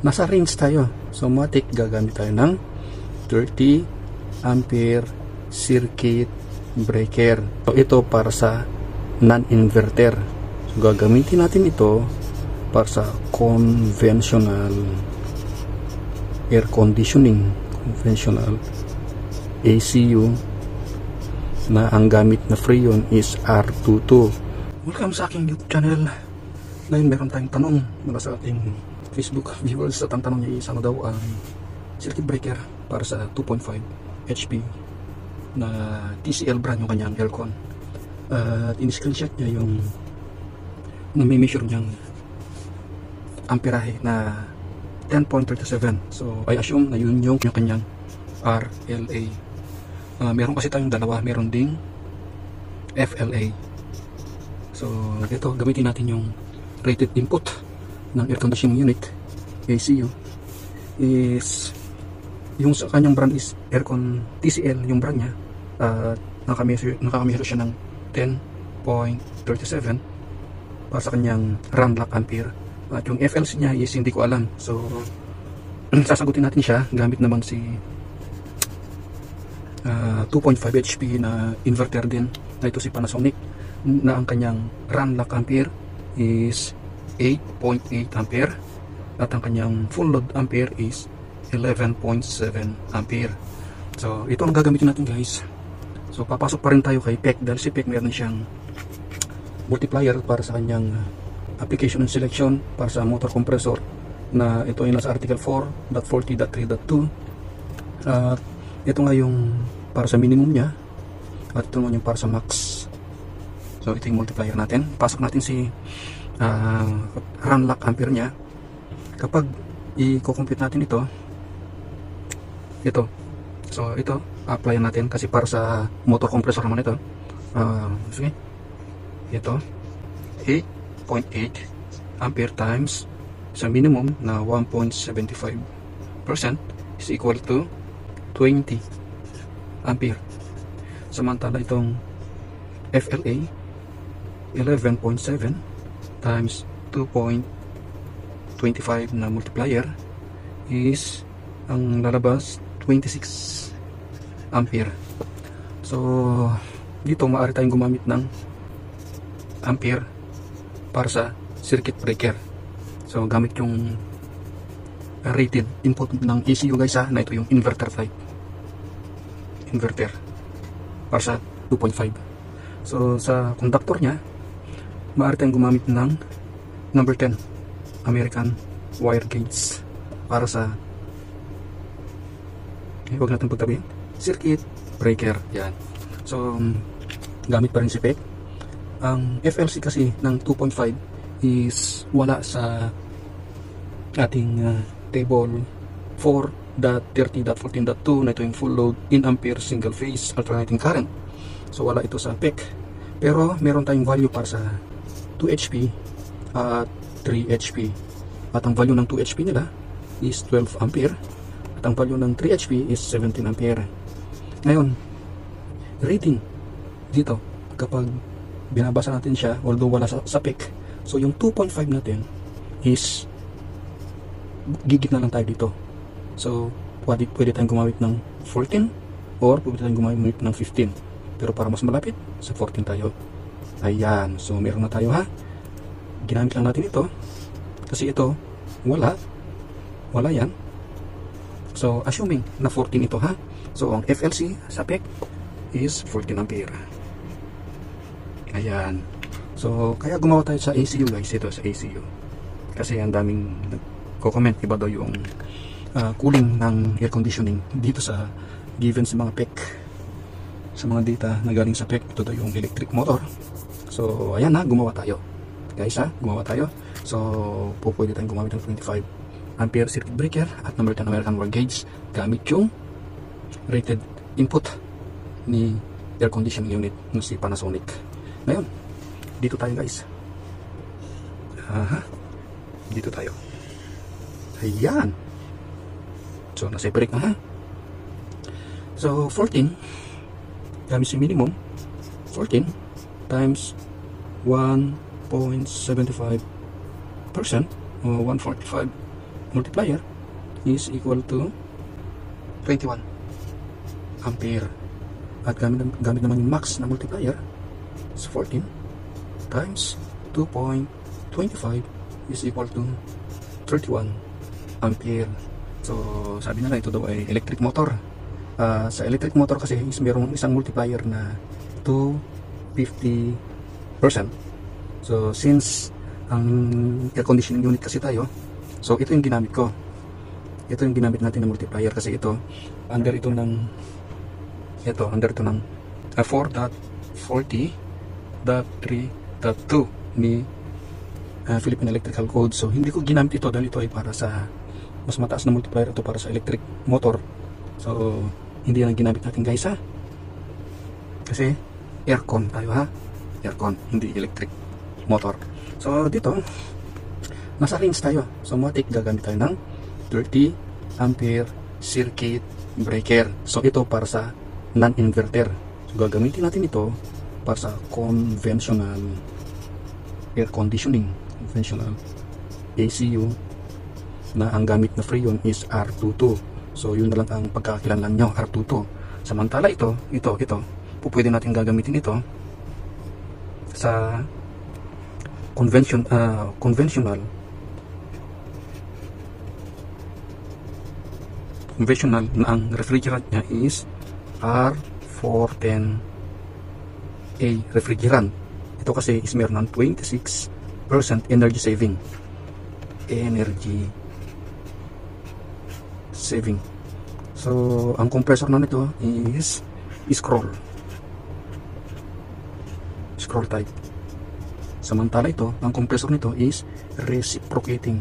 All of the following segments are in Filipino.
nasa range tayo. So matik gagamit tayo ng 30 ampere circuit breaker. So ito para sa non-inverter. So gagamitin natin ito para sa conventional air conditioning, conventional ACU, na ang gamit na freon is R22. Welcome sa aking YouTube channel. Ngayon meron tayong tanong mula sa ating Facebook viewers at ang tanong niya is ano daw ang circuit breaker para sa 2.5 HP na TCL brand yung kanyang aircon. At in-screenshot niya yung nami-measure niyang amperahe na 10.37. So I assume na yun yung kanyang RLA. Meron kasi tayong dalawa, meron ding FLA. So ito, gamitin natin yung rated input ng air conditioning unit ACU is yung sa kanyang brand is Aircon TCL yung brand niya. Nakameasure siya ng 10.37 para sa kanyang run lock ampere. At yung FLC niya is hindi ko alam. So sasagutin natin siya gamit naman si 2.5 HP na inverter din na ito si Panasonic, na ang kanyang run lock ampere is 8.8 ampere at ang kanyang full load ampere is 11.7 ampere. So ito ang gagamitin natin guys. So papasok pa rin tayo kay PEC dahil si PEC meron siyang multiplier para sa kanyang application and selection para sa motor compressor, na ito ay nasa article 4.40.3.2. Ito nga yung para sa minimum niya at ito nga yung para sa max. So ito yung multiplier natin. Pasok natin si run lock ampere niya. Kapag i-compute natin ito, so ito apply natin kasi para sa motor compressor naman ito. Sige, ito 8.8 ampere times sa minimum na 1.75% is equal to 20 ampere. Samantala itong FLA 11.7 times 2.25 na multiplier is ang lalabas 26 ampere. So dito maaari tayong gumamit ng ampere para sa circuit breaker. So gamit yung rated input ng ECU guys na ito yung inverter type inverter para sa 2.5. So sa conductor nya maaari tayong gumamit ng number 10 American wire gauge para sa huwag natin pagtabihin circuit breaker. Yan. So gamit pa rin si PEC. Ang FLC kasi ng 2.5 is wala sa ating table 4.30.14.2 na ito yung full load in ampere single phase alternating current. So wala ito sa PEC, pero meron tayong value para sa 2 HP at 3 HP. At ang value ng 2 HP nila is 12 ampere at ang value ng 3 HP is 17 ampere. Ngayon, rating dito kapag binabasa natin siya, although wala sa PEC, so yung 2.5 natin is gigit na lang tayo dito. So pwede tayong gumamit ng 14 or pwede tayong gumamit ng 15, pero para mas malapit sa 14 tayo. Ayan, so meron na tayo ha. Ginamit lang natin ito kasi ito wala yan. So assuming na 14 ito ha. So ang FLC sa PEC is 14 ampere. Ayan. So kaya gumawa tayo sa ACU guys, ito sa ACU kasi ang daming nagko-comment iba daw yung cooling ng air conditioning dito sa given sa mga PEC, sa mga data na galing sa PEC. Ito daw yung electric motor. So ayan na, gumawa tayo guys ha, gumawa tayo. So pwede tayong gumamit ng 25 ampere circuit breaker at number 10 American wire gauge gamit yung rated input ni air conditioning unit ng si Panasonic. Ngayon, dito tayo guys. Dito tayo. Ayan. So na-separate na ha. So 14 gamit si minimum 14 times 1.75% o 145 multiplier is equal to 21 ampere. At gamit naman yung max na multiplier is 14 times 2.25 is equal to 31 ampere. So sabi na ito daw ay electric motor. Sa electric motor kasi is mayroong isang multiplier na 250%. So since ang air conditioning unit kasi tayo, so ito yung ginamit ko. Ito yung ginamit natin na multiplier kasi ito under ito ng 4.40.3.2 ni Philippine Electrical Code. So hindi ko ginamit ito dahil ito ay para sa mas mataas na multiplier, ito para sa electric motor. So hindi yan ang ginamit natin guys ha, kasi aircon tayo ha, aircon, hindi electric motor. So dito nasa range tayo, so matik gagamit tayo ng 30 ampere circuit breaker. So ito para sa non-inverter. So gagamitin natin ito para sa conventional air conditioning, conventional ACU, na ang gamit na freon is R22. So yun na lang ang pagkakakilanlan nyo, R22. Samantala ito, pwede natin gagamitin ito sa conventional na ang refrigerant niya is R410A refrigerant. Ito kasi is meron ng 26% energy saving. So ang compressor na nito is scroll type. Samantala ito, ang compressor nito is reciprocating,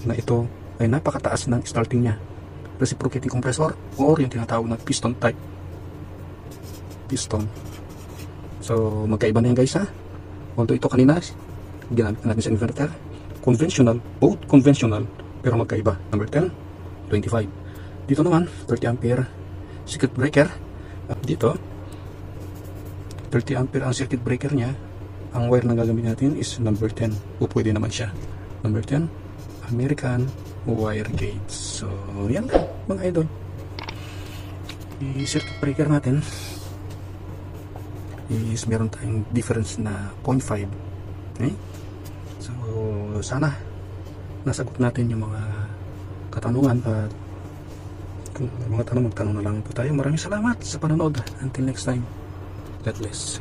na ito ay napakataas ng starting niya. Reciprocating compressor or yung tinatawag na piston type. So magkaiba na yan guys ha. Although ito kanina ginamit natin sa inverter, both conventional pero magkaiba. Number 10, 25. Dito naman 30 ampere circuit breaker. Dito 30 ampere ang circuit breaker niya. Ang wire na gagamit natin is number 10. O pwede naman siya number 10 American wire gauge. So yan lang mga idol, i-circuit breaker natin is meron tayong difference na 0.5. Okay? So sana nasagot natin yung mga katanungan, at kung mga tanong magtanong na lang po tayo. Maraming salamat sa panonood. Until next time, God bless.